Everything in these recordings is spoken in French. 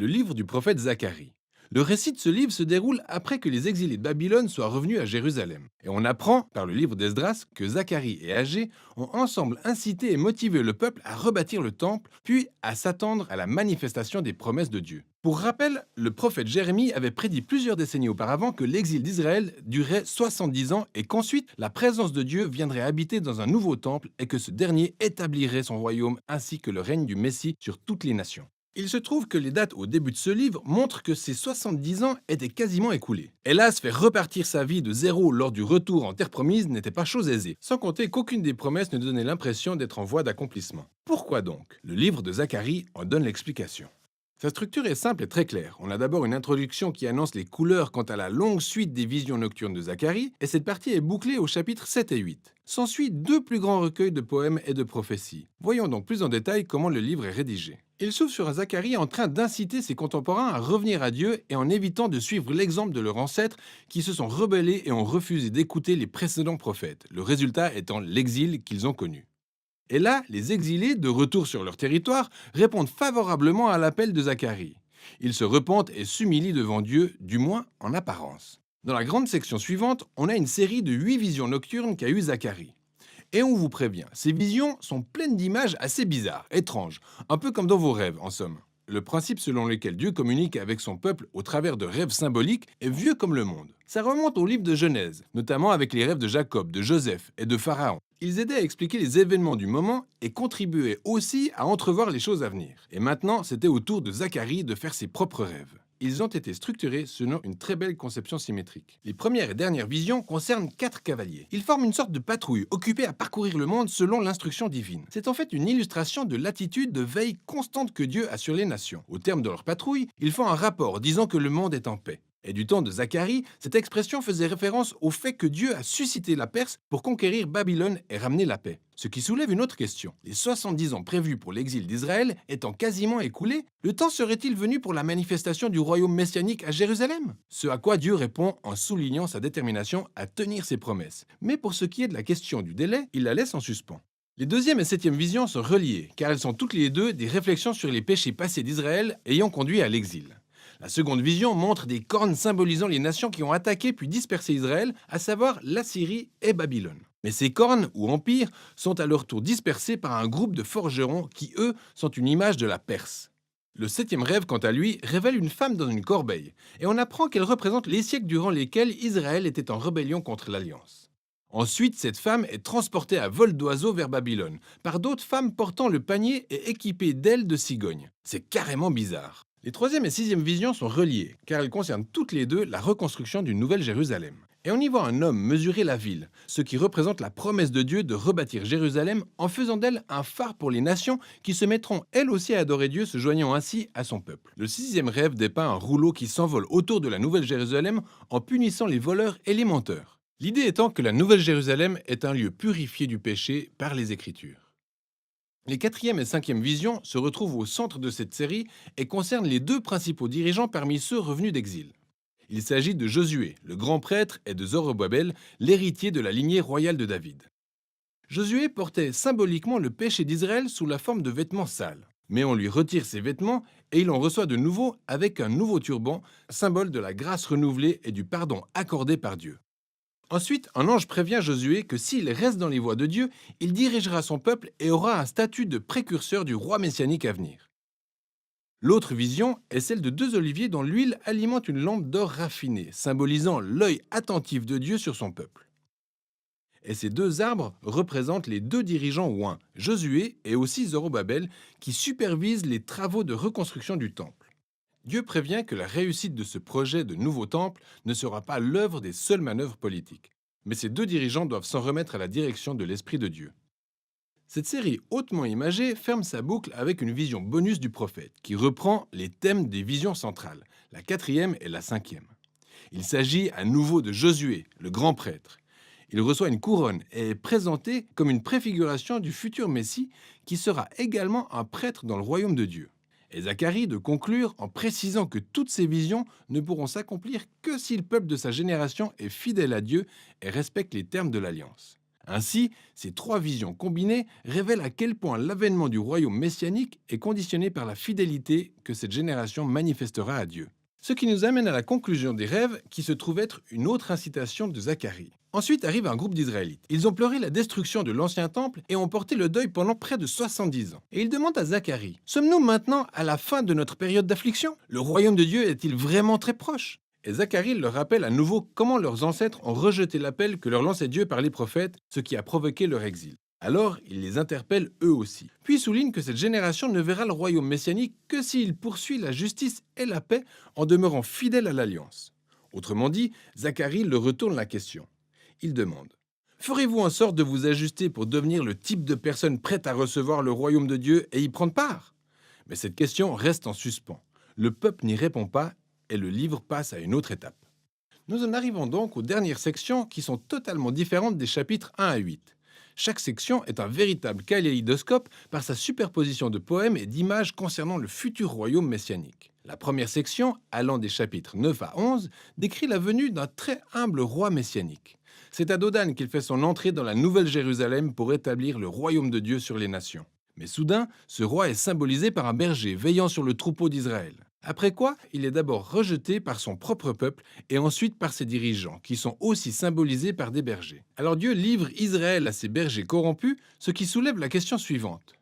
le livre du prophète Zacharie. Le récit de ce livre se déroule après que les exilés de Babylone soient revenus à Jérusalem. Et on apprend, par le livre d'Esdras, que Zacharie et Agé ont ensemble incité et motivé le peuple à rebâtir le temple, puis à s'attendre à la manifestation des promesses de Dieu. Pour rappel, le prophète Jérémie avait prédit plusieurs décennies auparavant que l'exil d'Israël durerait 70 ans et qu'ensuite la présence de Dieu viendrait habiter dans un nouveau temple et que ce dernier établirait son royaume ainsi que le règne du Messie sur toutes les nations. Il se trouve que les dates au début de ce livre montrent que ces 70 ans étaient quasiment écoulés. Hélas, faire repartir sa vie de zéro lors du retour en terre promise n'était pas chose aisée, sans compter qu'aucune des promesses ne donnait l'impression d'être en voie d'accomplissement. Pourquoi donc? Le livre de Zacharie en donne l'explication. Sa structure est simple et très claire. On a d'abord une introduction qui annonce les couleurs quant à la longue suite des visions nocturnes de Zacharie, et cette partie est bouclée aux chapitres 7 et 8. S'ensuit deux plus grands recueils de poèmes et de prophéties. Voyons donc plus en détail comment le livre est rédigé. Il s'ouvre sur un Zacharie en train d'inciter ses contemporains à revenir à Dieu et en évitant de suivre l'exemple de leurs ancêtres qui se sont rebellés et ont refusé d'écouter les précédents prophètes, le résultat étant l'exil qu'ils ont connu. Et là, les exilés, de retour sur leur territoire, répondent favorablement à l'appel de Zacharie. Ils se repentent et s'humilient devant Dieu, du moins en apparence. Dans la grande section suivante, on a une série de 8 visions nocturnes qu'a eu Zacharie. Et on vous prévient, ces visions sont pleines d'images assez bizarres, étranges, un peu comme dans vos rêves en somme. Le principe selon lequel Dieu communique avec son peuple au travers de rêves symboliques est vieux comme le monde. Ça remonte au livre de Genèse, notamment avec les rêves de Jacob, de Joseph et de Pharaon. Ils aidaient à expliquer les événements du moment et contribuaient aussi à entrevoir les choses à venir. Et maintenant, c'était au tour de Zacharie de faire ses propres rêves. Ils ont été structurés selon une très belle conception symétrique. Les premières et dernières visions concernent 4 cavaliers. Ils forment une sorte de patrouille, occupée à parcourir le monde selon l'instruction divine. C'est en fait une illustration de l'attitude de veille constante que Dieu a sur les nations. Au terme de leur patrouille, ils font un rapport disant que le monde est en paix. Et du temps de Zacharie, cette expression faisait référence au fait que Dieu a suscité la Perse pour conquérir Babylone et ramener la paix. Ce qui soulève une autre question. Les 70 ans prévus pour l'exil d'Israël étant quasiment écoulés, le temps serait-il venu pour la manifestation du royaume messianique à Jérusalem? Ce à quoi Dieu répond en soulignant sa détermination à tenir ses promesses. Mais pour ce qui est de la question du délai, il la laisse en suspens. Les deuxième et septième visions sont reliées, car elles sont toutes les deux des réflexions sur les péchés passés d'Israël ayant conduit à l'exil. La seconde vision montre des cornes symbolisant les nations qui ont attaqué puis dispersé Israël, à savoir l'Assyrie et Babylone. Mais ces cornes, ou empires, sont à leur tour dispersés par un groupe de forgerons qui, eux, sont une image de la Perse. Le septième rêve, quant à lui, révèle une femme dans une corbeille, et on apprend qu'elle représente les siècles durant lesquels Israël était en rébellion contre l'Alliance. Ensuite, cette femme est transportée à vol d'oiseau vers Babylone, par d'autres femmes portant le panier et équipées d'ailes de cigogne. C'est carrément bizarre. Les troisième et sixième visions sont reliées, car elles concernent toutes les deux la reconstruction d'une nouvelle Jérusalem. Et on y voit un homme mesurer la ville, ce qui représente la promesse de Dieu de rebâtir Jérusalem en faisant d'elle un phare pour les nations qui se mettront elles aussi à adorer Dieu, se joignant ainsi à son peuple. Le sixième rêve dépeint un rouleau qui s'envole autour de la nouvelle Jérusalem en punissant les voleurs et les menteurs. L'idée étant que la nouvelle Jérusalem est un lieu purifié du péché par les Écritures. Les quatrième et cinquième visions se retrouvent au centre de cette série et concernent les deux principaux dirigeants parmi ceux revenus d'exil. Il s'agit de Josué, le grand prêtre, et de Zorobabel, l'héritier de la lignée royale de David. Josué portait symboliquement le péché d'Israël sous la forme de vêtements sales. Mais on lui retire ses vêtements et il en reçoit de nouveau avec un nouveau turban, symbole de la grâce renouvelée et du pardon accordé par Dieu. Ensuite, un ange prévient Josué que s'il reste dans les voies de Dieu, il dirigera son peuple et aura un statut de précurseur du roi messianique à venir. L'autre vision est celle de deux oliviers dont l'huile alimente une lampe d'or raffiné, symbolisant l'œil attentif de Dieu sur son peuple. Et ces deux arbres représentent les deux dirigeants oints, Josué et aussi Zorobabel, qui supervisent les travaux de reconstruction du temple. Dieu prévient que la réussite de ce projet de nouveau temple ne sera pas l'œuvre des seules manœuvres politiques. Mais ces deux dirigeants doivent s'en remettre à la direction de l'Esprit de Dieu. Cette série hautement imagée ferme sa boucle avec une vision bonus du prophète, qui reprend les thèmes des visions centrales, la quatrième et la cinquième. Il s'agit à nouveau de Josué, le grand prêtre. Il reçoit une couronne et est présenté comme une préfiguration du futur Messie qui sera également un prêtre dans le royaume de Dieu. Et Zacharie de conclure en précisant que toutes ces visions ne pourront s'accomplir que si le peuple de sa génération est fidèle à Dieu et respecte les termes de l'alliance. Ainsi, ces trois visions combinées révèlent à quel point l'avènement du royaume messianique est conditionné par la fidélité que cette génération manifestera à Dieu. Ce qui nous amène à la conclusion des rêves qui se trouve être une autre incitation de Zacharie. Ensuite arrive un groupe d'Israélites. Ils ont pleuré la destruction de l'ancien temple et ont porté le deuil pendant près de 70 ans. Et ils demandent à Zacharie, sommes-nous maintenant à la fin de notre période d'affliction? Le royaume de Dieu est-il vraiment très proche? Et Zacharie leur rappelle à nouveau comment leurs ancêtres ont rejeté l'appel que leur lançait Dieu par les prophètes, ce qui a provoqué leur exil. Alors, il les interpelle eux aussi. Puis souligne que cette génération ne verra le royaume messianique que s'il poursuit la justice et la paix en demeurant fidèle à l'alliance. Autrement dit, Zacharie leur retourne la question. Il demande: ferez-vous en sorte de vous ajuster pour devenir le type de personne prête à recevoir le royaume de Dieu et y prendre part? Mais cette question reste en suspens. Le peuple n'y répond pas et le livre passe à une autre étape. Nous en arrivons donc aux dernières sections qui sont totalement différentes des chapitres 1 à 8. Chaque section est un véritable kaléidoscope par sa superposition de poèmes et d'images concernant le futur royaume messianique. La première section, allant des chapitres 9 à 11, décrit la venue d'un très humble roi messianique. C'est à Dodan qu'il fait son entrée dans la Nouvelle Jérusalem pour établir le royaume de Dieu sur les nations. Mais soudain, ce roi est symbolisé par un berger veillant sur le troupeau d'Israël. Après quoi, il est d'abord rejeté par son propre peuple et ensuite par ses dirigeants, qui sont aussi symbolisés par des bergers. Alors Dieu livre Israël à ses bergers corrompus, ce qui soulève la question suivante.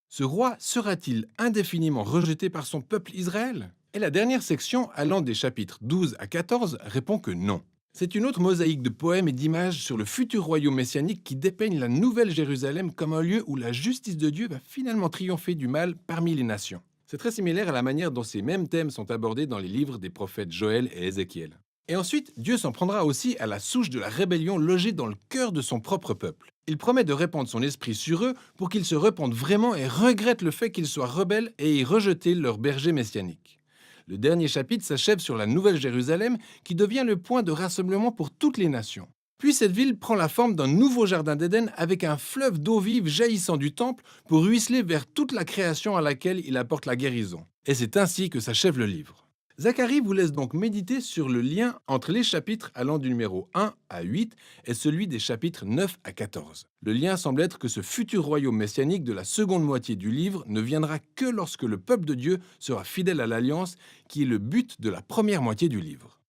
Ce roi sera-t-il indéfiniment rejeté par son peuple Israël? Et la dernière section, allant des chapitres 12 à 14, répond que non. C'est une autre mosaïque de poèmes et d'images sur le futur royaume messianique qui dépeigne la nouvelle Jérusalem comme un lieu où la justice de Dieu va finalement triompher du mal parmi les nations. C'est très similaire à la manière dont ces mêmes thèmes sont abordés dans les livres des prophètes Joël et Ézéchiel. Et ensuite, Dieu s'en prendra aussi à la souche de la rébellion logée dans le cœur de son propre peuple. Il promet de répandre son esprit sur eux pour qu'ils se repentent vraiment et regrettent le fait qu'ils soient rebelles et aient rejeté leur berger messianique. Le dernier chapitre s'achève sur la Nouvelle Jérusalem qui devient le point de rassemblement pour toutes les nations. Puis cette ville prend la forme d'un nouveau jardin d'Éden avec un fleuve d'eau vive jaillissant du temple pour ruisseler vers toute la création à laquelle il apporte la guérison. Et c'est ainsi que s'achève le livre. Zacharie vous laisse donc méditer sur le lien entre les chapitres allant du numéro 1 à 8 et celui des chapitres 9 à 14. Le lien semble être que ce futur royaume messianique de la seconde moitié du livre ne viendra que lorsque le peuple de Dieu sera fidèle à l'alliance, qui est le but de la première moitié du livre.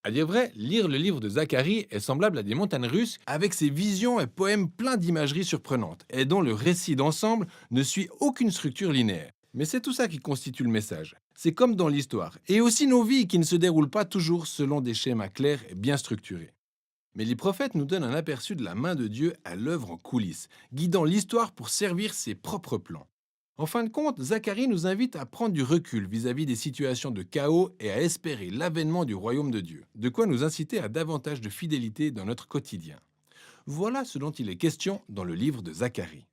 À dire vrai, lire le livre de Zacharie est semblable à des montagnes russes avec ses visions et poèmes pleins d'imageries surprenantes et dont le récit d'ensemble ne suit aucune structure linéaire. Mais c'est tout ça qui constitue le message. C'est comme dans l'histoire, et aussi nos vies qui ne se déroulent pas toujours selon des schémas clairs et bien structurés. Mais les prophètes nous donnent un aperçu de la main de Dieu à l'œuvre en coulisses, guidant l'histoire pour servir ses propres plans. En fin de compte, Zacharie nous invite à prendre du recul vis-à-vis des situations de chaos et à espérer l'avènement du royaume de Dieu, de quoi nous inciter à davantage de fidélité dans notre quotidien. Voilà ce dont il est question dans le livre de Zacharie.